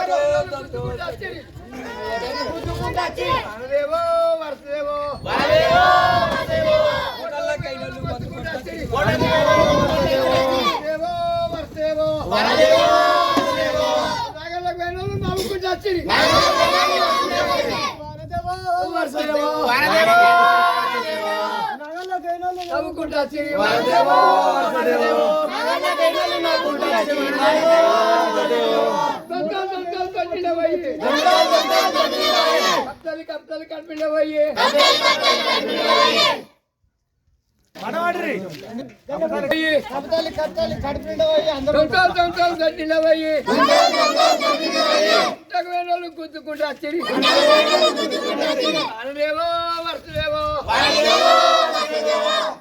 గుద్దుకుంటా అనదేవో వర్షదేవో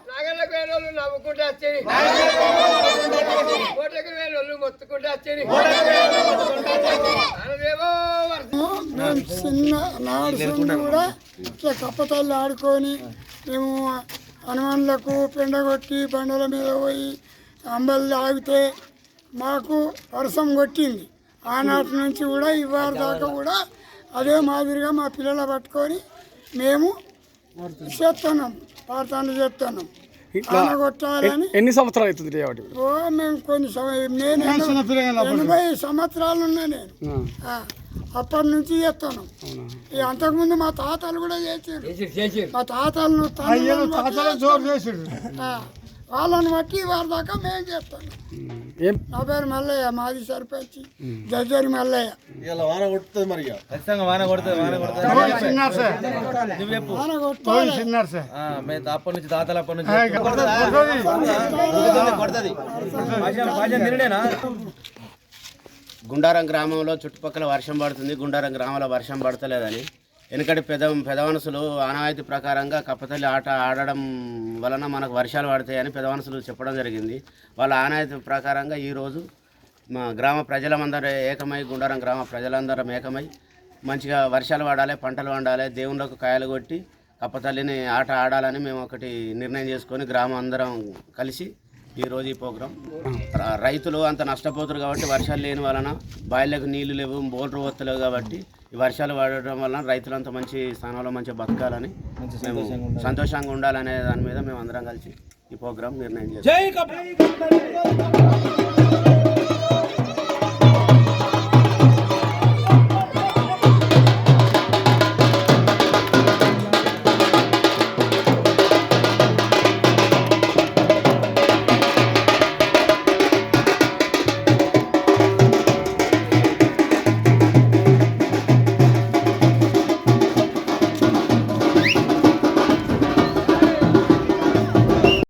నాగళ్ళకు వేణోళ్ళు నవ్వుకుంటా కోటకు వేణోళ్ళు మొత్తుకుంటా అనదేవో మేము చిన్న నాడు కూడా ఇట్లా కప్పతల్లి ఆడుకొని మేము హనుమాన్లకు పెండగొట్టి బండల మీద పోయి అంబలు ఆగితే మాకు వర్షం కొట్టింది. ఆనాటి నుంచి కూడా ఇవాళ దాకా కూడా అదే మాదిరిగా మా పిల్లలు పట్టుకొని మేము చేస్తున్నాం, ప్రార్థనలు చేస్తున్నాం. కొట్టాలని ఎన్ని సంవత్సరాలు అవుతుంది? ఓ మేము కొన్ని నేను 80 సంవత్సరాలు ఉన్నా నేను. అప్పటి నుంచి చేస్తున్నాం. అంతకుముందు మా తాతలు కూడా చేసారు. మా తాతలను వాళ్ళని బట్టి వారి దాకా మేము చేస్తున్నాం. నా పేరు మల్లయ్య, మాది సర్పంచ్ జడ్జరి మల్లయ్య. గుండారం గ్రామంలో చుట్టుపక్కల వర్షం పడుతుంది. గుండారం గ్రామంలో వర్షం పడతలేదని వెనుకటి పెద్ద మనుషులు ఆనవాయితీ ప్రకారంగా కప్పతల్లి ఆట ఆడడం వలన మనకు వర్షాలు పడతాయని పెద్ద మనుషులు చెప్పడం జరిగింది. వాళ్ళ ఆనవాయితీ ప్రకారంగా ఈరోజు మా గ్రామ ప్రజలందరూ ఏకమై, గుండారం గ్రామ ప్రజలందరం ఏకమై మంచిగా వర్షాలు పడాలి, పంటలు పండాలి, దేవుళ్ళకు కాయలు కొట్టి కప్పతల్లిని ఆట ఆడాలని మేము ఒకటి నిర్ణయం చేసుకొని గ్రామం అందరం కలిసి ఈరోజు ఈ ప్రోగ్రాం. రైతులు అంత నష్టపోతారు కాబట్టి వర్షాలు లేని వలన బాయిలకు నీళ్లు లేవు, బోర్లు పోతలేవు కాబట్టి ఈ వర్షాలు పడడం వలన రైతులంతా మంచి స్థానంలో మంచిగా బతకాలని, మేము సంతోషంగా ఉండాలనే దాని మీద మేము అందరం కలిసి ఈ ప్రోగ్రాం నిర్ణయం చేస్తాం.